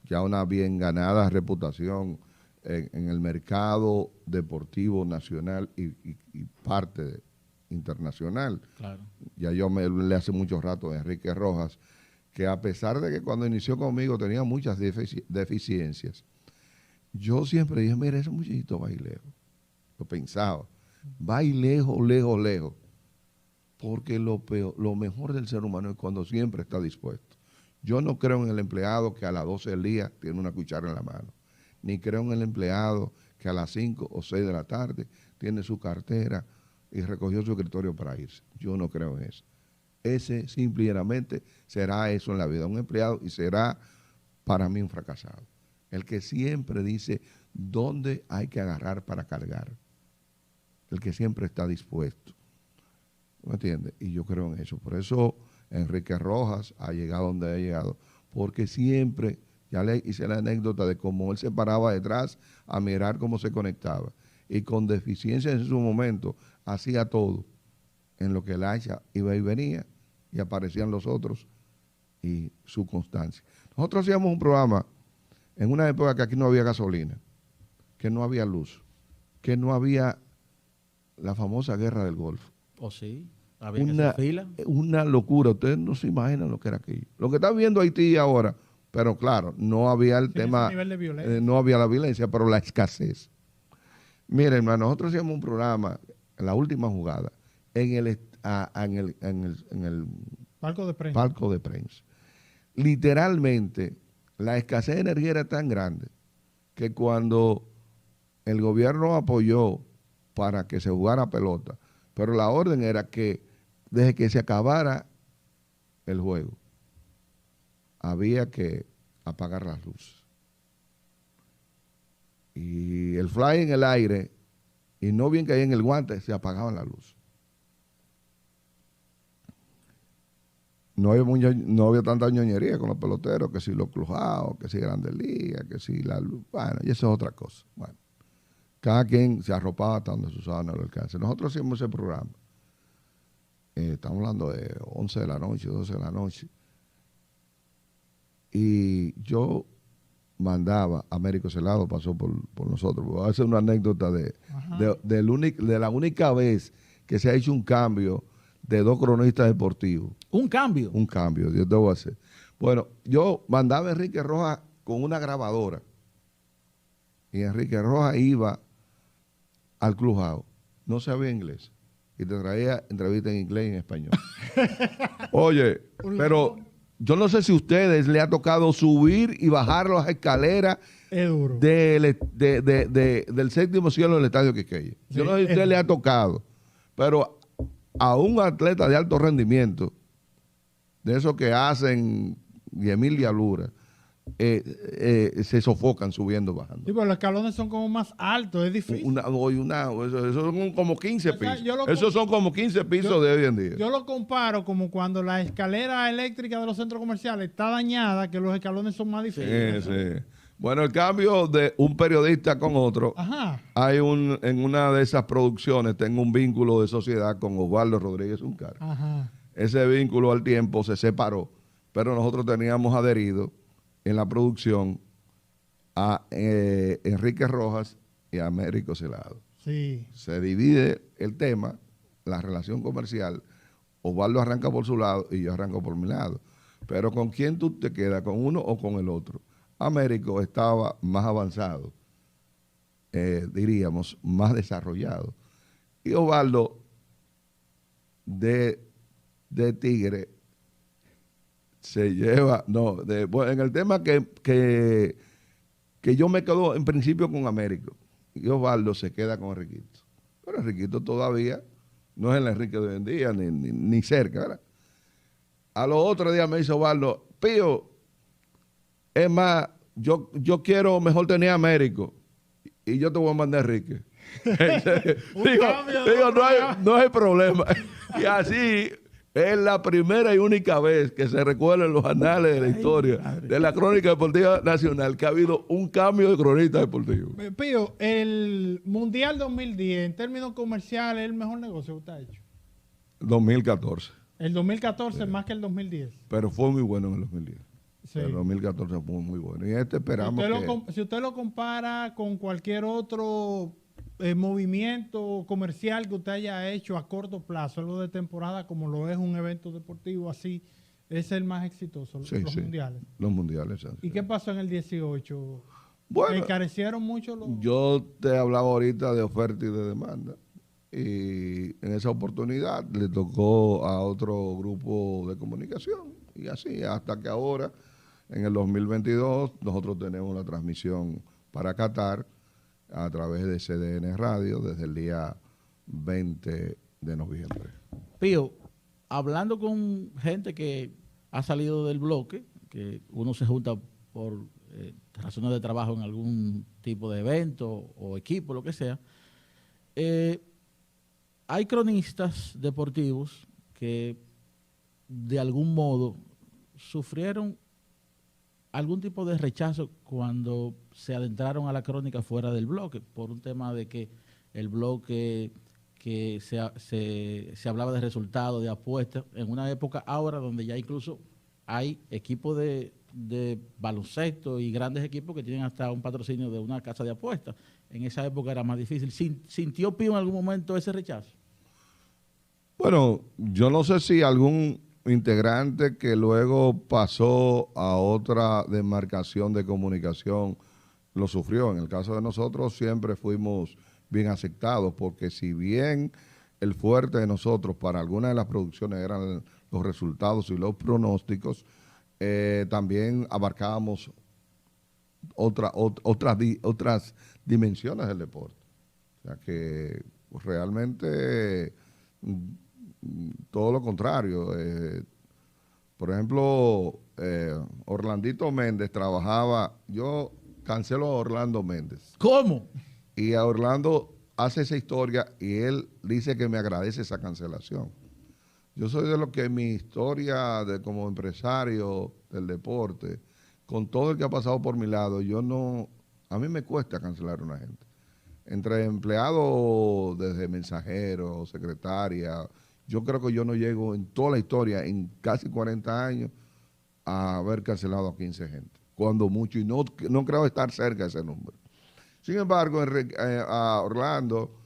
ya una bien ganada reputación en el mercado deportivo nacional y parte internacional. Claro. Ya yo le hace mucho rato a Enrique Rojas, que a pesar de que cuando inició conmigo tenía muchas deficiencias, yo siempre dije, mira, ese muchachito va a ir lejos. Lo pensaba, va a ir lejos, lejos, lejos. Porque lo mejor del ser humano es cuando siempre está dispuesto. Yo no creo en el empleado que a las 12 del día tiene una cuchara en la mano. Ni creo en el empleado que a las 5 o 6 de la tarde tiene su cartera y recogió su escritorio para irse. Yo no creo en eso. Ese simplemente será eso en la vida, un empleado, y será para mí un fracasado. El que siempre dice dónde hay que agarrar para cargar. El que siempre está dispuesto. ¿Me entiendes? Y yo creo en eso. Por eso Enrique Rojas ha llegado donde ha llegado. Porque siempre, ya le hice la anécdota de cómo él se paraba detrás a mirar cómo se conectaba. Y con deficiencias en su momento, hacía todo. En lo que el hacha iba y venía, y aparecían los otros, y su constancia. Nosotros hacíamos un programa en una época que aquí no había gasolina, que no había luz, que no había la famosa guerra del Golfo. ¿O sí? ¿Había que hacer fila? Una locura. Ustedes no se imaginan lo que era aquello. Lo que está viendo Haití ahora, pero claro, no había el tema, nivel de violencia. no había la violencia, pero la escasez. Miren, hermano, nosotros hacíamos un programa en la última jugada en el Palco de prensa. palco de prensa. Literalmente, la escasez de energía era tan grande que cuando el gobierno apoyó para que se jugara pelota, pero la orden era que desde que se acabara el juego, había que apagar las luces. Y el fly en el aire, y no bien caía en el guante, se apagaban las luces. No había tanta ñoñería con los peloteros, que si los clujados, que si Grandes Ligas, que si la luz. Bueno, y eso es otra cosa. Bueno, cada quien se arropaba hasta donde su sábana no lo alcance. Nosotros hacíamos ese programa. estamos hablando de 11 de la noche, 12 de la noche, y yo mandaba, Américo Celado pasó por nosotros. Voy a hacer una anécdota de la única vez que se ha hecho un cambio de 2 cronistas deportivos. ¿Un cambio? Un cambio, yo te voy a hacer. Bueno, yo mandaba a Enrique Rojas con una grabadora y Enrique Rojas iba al Clubhouse, no sabía inglés y te traía entrevistas en inglés y en español. Oye, pero yo no sé si a ustedes le ha tocado subir y bajar las escaleras Es duro. del 7º cielo del Estadio Quisqueya. Yo no sé si a usted le ha tocado, pero a un atleta de alto rendimiento, de esos que hacen 10,000 diabluras, se sofocan subiendo, bajando. Sí, pero los escalones son como más altos, es difícil. Eso son como 15 O sea, pisos. Esos son como 15 pisos de hoy en día. Yo lo comparo como cuando la escalera eléctrica de los centros comerciales está dañada, que los escalones son más difíciles. Sí. Bueno, el cambio de un periodista con otro, Ajá. en una de esas producciones tengo un vínculo de sociedad con Osvaldo Rodríguez Uncar. Ajá. Ese vínculo al tiempo se separó, pero nosotros teníamos adherido en la producción a Enrique Rojas y a Américo Celado. Sí. Se divide el tema, la relación comercial. Osvaldo arranca por su lado y yo arranco por mi lado. Pero ¿con quién tú te quedas? ¿Con uno o con el otro? Américo estaba más avanzado, diríamos, más desarrollado. Y Osvaldo, de Tigre, se lleva, en el tema que yo me quedo en principio con Américo, y Osvaldo se queda con Enriquito. Pero Enriquito todavía no es el Enrique de hoy en día, ni cerca, ¿verdad? A los otros días me dice Osvaldo, Pío, es más, yo quiero mejor tener a Américo y yo te voy a mandar a Enrique. digo, no hay problema. Y así es la primera y única vez que se recuerda en los anales de la historia de la crónica deportiva nacional que ha habido un cambio de cronista deportivo. Pío, el Mundial 2010, en términos comerciales, es el mejor negocio que usted ha hecho. 2014. El 2014 más que el 2010. Pero fue muy bueno en el 2010. Sí. El 2014 fue muy bueno. Y esperamos si usted lo compara con cualquier otro movimiento comercial que usted haya hecho a corto plazo, algo de temporada como lo es un evento deportivo así, es el más exitoso, los mundiales. Los mundiales. ¿Y qué pasó en el 18? Bueno, ¿encarecieron mucho los...? Yo te hablaba ahorita de oferta y de demanda. Y en esa oportunidad le tocó a otro grupo de comunicación. Y así, hasta que ahora, en el 2022, nosotros tenemos la transmisión para Qatar a través de CDN Radio desde el día 20 de noviembre. Pío, hablando con gente que ha salido del bloque, que uno se junta por razones de trabajo en algún tipo de evento o equipo, lo que sea, hay cronistas deportivos que de algún modo sufrieron algún tipo de rechazo cuando se adentraron a la crónica fuera del bloque, por un tema de que el bloque que se hablaba de resultados, de apuestas, en una época ahora donde ya incluso hay equipos de baloncesto y grandes equipos que tienen hasta un patrocinio de una casa de apuestas. En esa época era más difícil. ¿Sintió Pío en algún momento ese rechazo? Bueno, yo no sé si algún integrante que luego pasó a otra demarcación de comunicación lo sufrió. En el caso de nosotros siempre fuimos bien aceptados, porque si bien el fuerte de nosotros para algunas de las producciones eran los resultados y los pronósticos, también abarcábamos otras dimensiones del deporte. O sea que realmente todo lo contrario. Por ejemplo, Orlandito Méndez trabajaba, yo cancelo a Orlando Méndez. ¿Cómo? Y a Orlando hace esa historia y él dice que me agradece esa cancelación. Yo soy de los que mi historia como empresario del deporte, con todo el que ha pasado por mi lado, a mí me cuesta cancelar a una gente. Entre empleados, desde mensajero, secretaria yo creo que yo no llego en toda la historia, en casi 40 años, a haber cancelado a 15 gente. Cuando mucho, y no creo estar cerca de ese número. Sin embargo, a Orlando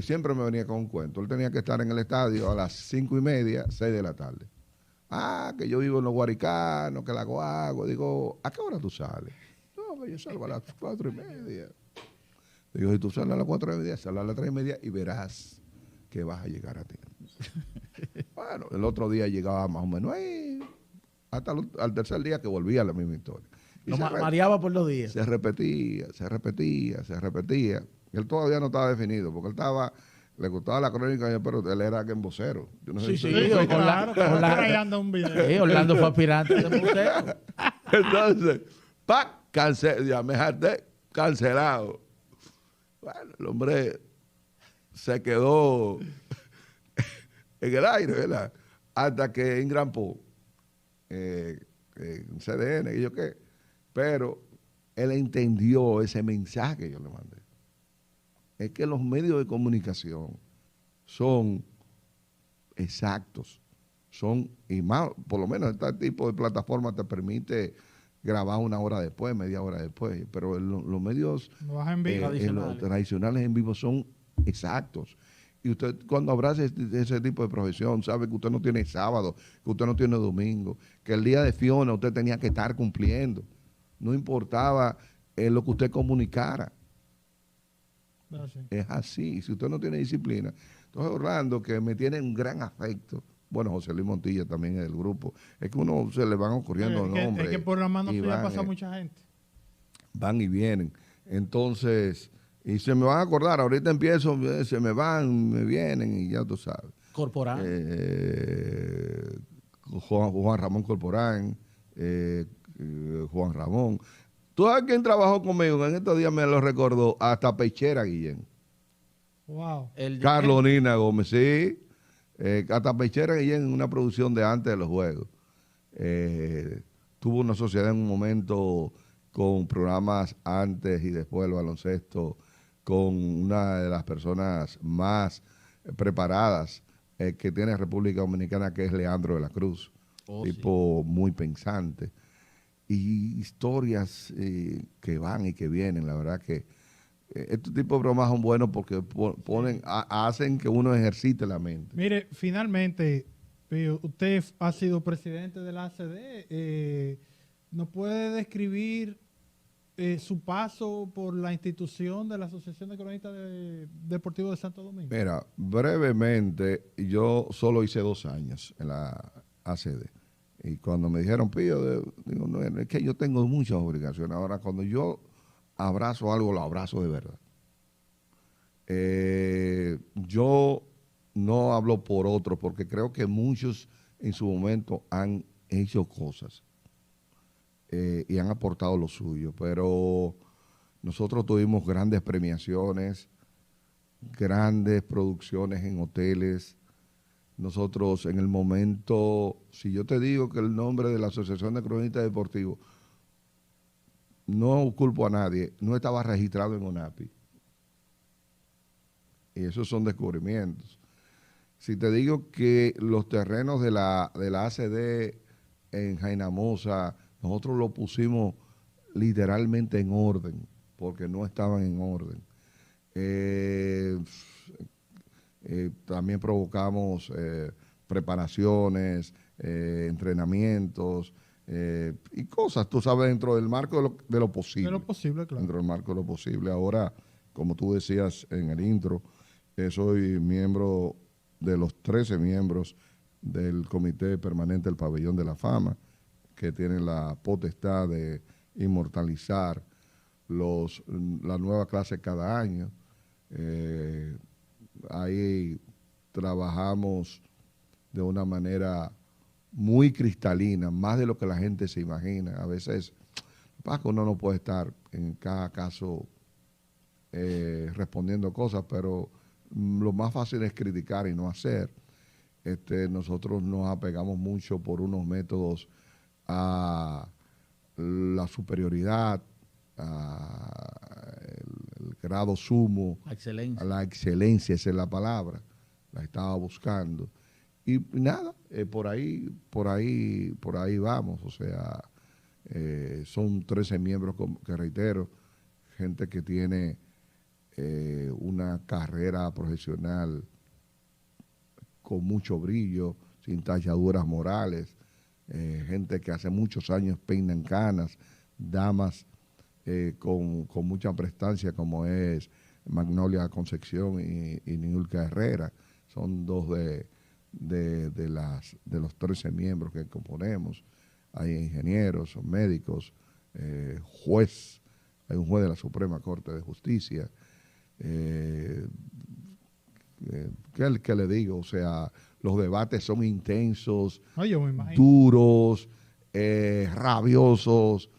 siempre me venía con un cuento. Él tenía que estar en el estadio a las 5:30, 6 de la tarde. Que yo vivo en los Guaricanos, que la hago. Digo, ¿a qué hora tú sales? No, yo salgo a las 4:30. Digo, si tú sales a las 4:30, sales a las 3:30 y verás que vas a llegar a tiempo. Bueno, el otro día llegaba más o menos ahí, hasta al tercer día que volvía a la misma historia. Y Lo mareaba por los días. Se repetía. Él todavía no estaba definido, porque le gustaba la crónica, pero él era vocero. Yo no sé Sí, claro. Ahí anda un video. Orlando fue aspirante de museo. Entonces, ya me harté, cancelado. Bueno, el hombre se quedó en el aire, ¿verdad? Hasta que engrampó en CDN, y yo qué. Pero él entendió ese mensaje que yo le mandé. Es que los medios de comunicación son exactos, y más, por lo menos este tipo de plataforma te permite grabar 1 hora después, media hora después, pero los medios tradicionales en vivo son exactos. Y usted, cuando abraza ese tipo de profesión, sabe que usted no tiene sábado, que usted no tiene domingo, que el día de Fiona usted tenía que estar cumpliendo. No importaba lo que usted comunicara. Es así. Si usted no tiene disciplina. Entonces, Orlando, que me tiene un gran afecto. Bueno, José Luis Montilla también es del grupo. Es que uno se le van ocurriendo nombres. Es que por la mano suya pasa mucha gente. Van y vienen. Entonces, y se me van a acordar. Ahorita empiezo, se me van, me vienen y ya tú sabes. Corporán. Juan Ramón Corporán. Juan Ramón. ¿Tú sabes quién trabajó conmigo? En estos días me lo recordó hasta Pechera Guillén. Wow. Carlos Nina Gómez, sí. Hasta Pechera Guillén en una producción de antes de los juegos. Tuvo una sociedad en un momento con programas antes y después del baloncesto, con una de las personas más preparadas que tiene República Dominicana, que es Leandro de la Cruz. Tipo muy pensante. Y historias que van y que vienen. La verdad que estos tipos de bromas son buenos porque hacen que uno ejercite la mente. Mire, finalmente, Pío, usted ha sido presidente de la ACD. ¿Nos puede describir su paso por la institución de la Asociación de Cronistas Deportivos de Santo Domingo? Mira, brevemente, yo solo hice 2 años en la ACD. Y cuando me dijeron, Pío, digo, no, es que yo tengo muchas obligaciones. Ahora, cuando yo abrazo algo, lo abrazo de verdad. Yo no hablo por otros, porque creo que muchos en su momento han hecho cosas y han aportado lo suyo. Pero nosotros tuvimos grandes premiaciones, grandes producciones en hoteles. Nosotros en el momento, si yo te digo que el nombre de la Asociación de Cronistas Deportivos, no culpo a nadie, no estaba registrado en ONAPI. Y esos son descubrimientos. Si te digo que los terrenos de la ACD en Jainamosa, nosotros los pusimos literalmente en orden, porque no estaban en orden. También provocamos preparaciones, entrenamientos y cosas, tú sabes, dentro del marco de lo posible. De lo posible, claro. Dentro del marco de lo posible. Ahora, como tú decías en el intro, soy miembro de los 13 miembros del Comité Permanente del Pabellón de la Fama, que tiene la potestad de inmortalizar la nueva clase cada año. Ahí trabajamos de una manera muy cristalina, más de lo que la gente se imagina. A veces, Paco, uno no puede estar en cada caso respondiendo cosas, pero lo más fácil es criticar y no hacer. Nosotros nos apegamos mucho por unos métodos a la superioridad, el grado sumo, La excelencia. a la excelencia, esa es la palabra, la estaba buscando. y nada, por ahí vamos. O sea, son 13 miembros que reitero, gente que tiene una carrera profesional con mucho brillo, sin talladuras morales, gente que hace muchos años peinan canas, damas con mucha prestancia como es Magnolia Concepción y Niulka Herrera. Son dos de los 13 miembros que componemos. Hay ingenieros, son médicos, juez, hay un juez de la Suprema Corte de Justicia. ¿Qué le digo? O sea, los debates son intensos, yo me imagino, duros, rabiosos.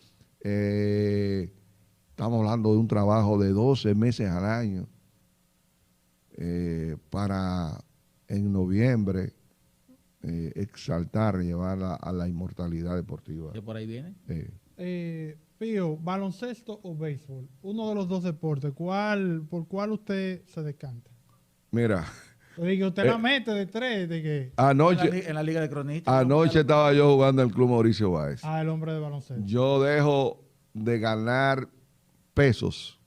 Estamos hablando de un trabajo de 12 meses al año para en noviembre exaltar, llevarla a la inmortalidad deportiva. ¿Qué por ahí viene? Pío, ¿baloncesto o béisbol? Uno de los dos deportes, ¿por cuál usted se decanta? Mira, Usted la mete de 3, de que... anoche, En la Liga de Cronistas. anoche estaba yo jugando en el Club Mauricio Báez. el hombre de baloncesto. Yo dejo de ganar pesos.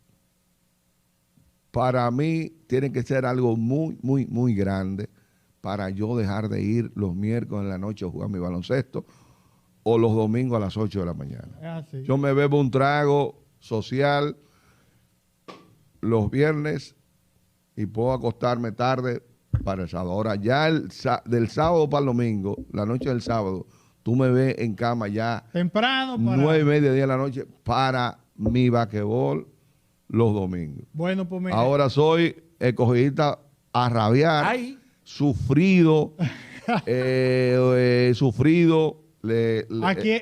Para mí tiene que ser algo muy, muy, muy grande para yo dejar de ir los miércoles en la noche a jugar mi baloncesto o los domingos a las 8 de la mañana. Es así. Yo me bebo un trago social los viernes y puedo acostarme tarde para el sábado. Ahora, ya del sábado para el domingo, la noche del sábado, tú me ves en cama ya Temprano para... 9:30, 10 de la noche para mi basquetbol los domingos. Bueno, pues mira, Ahora soy escogidista a rabiar, Ay, sufrido, sufrido.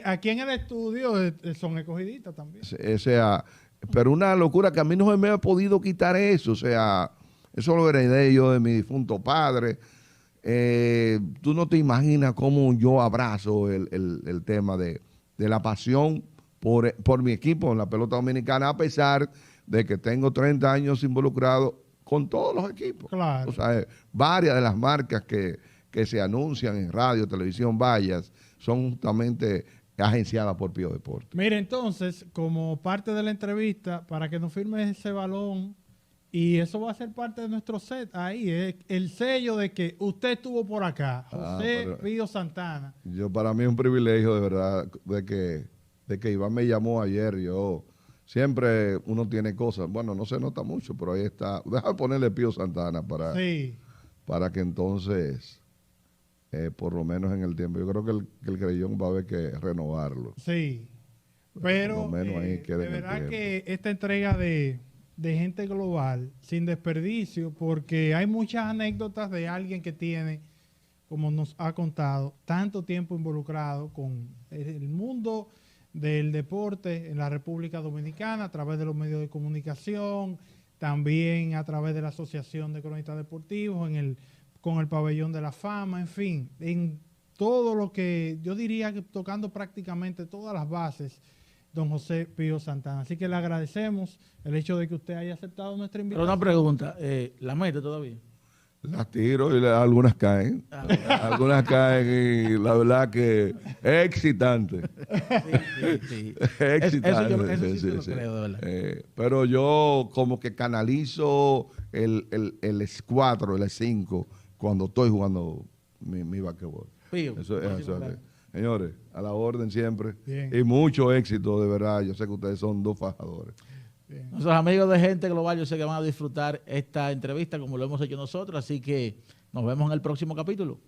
aquí en el estudio son escogidistas también. O sea, pero una locura que a mí no me ha podido quitar eso. O sea, eso lo heredé yo de mi difunto padre. Tú no te imaginas cómo yo abrazo el tema de la pasión por mi equipo en la pelota dominicana, a pesar de que tengo 30 años involucrado con todos los equipos. Claro. O sea, varias de las marcas que se anuncian en radio, televisión, vallas, son justamente agenciadas por Pío Deportes. Mire, entonces, como parte de la entrevista, para que nos firme ese balón, y eso va a ser parte de nuestro set, ahí es el sello de que usted estuvo por acá, José Pío Santana. Para mí es un privilegio, de verdad, de que Iván me llamó ayer. Yo siempre uno tiene cosas, bueno, no se nota mucho, pero ahí está. Deja ponerle Pío Santana para que entonces, por lo menos en el tiempo, yo creo que el creyón va a haber que renovarlo. Sí, pero por lo menos ahí queda de en el verdad tiempo. que esta entrega de gente global, sin desperdicio, porque hay muchas anécdotas de alguien que tiene, como nos ha contado, tanto tiempo involucrado con el mundo del deporte en la República Dominicana, a través de los medios de comunicación, también a través de la Asociación de Cronistas Deportivos, con el Pabellón de la Fama, en fin, en todo lo que yo diría que tocando prácticamente todas las bases, don José Pío Santana. Así que le agradecemos el hecho de que usted haya aceptado nuestra pero invitación. una pregunta, ¿la mete todavía? Las tiro y algunas caen. Algunas caen y la verdad que es excitante. Sí. Es excitante. Eso sí lo creo, de verdad. Pero yo como que canalizo el S4, el S5 cuando estoy jugando mi basquetbol. Pío, Eso es así. Señores, a la orden siempre. Bien. Y mucho éxito, de verdad. Yo sé que ustedes son dos fajadores. Bien. Nuestros amigos de Gente Global, yo sé que van a disfrutar esta entrevista como lo hemos hecho nosotros, así que nos vemos en el próximo capítulo.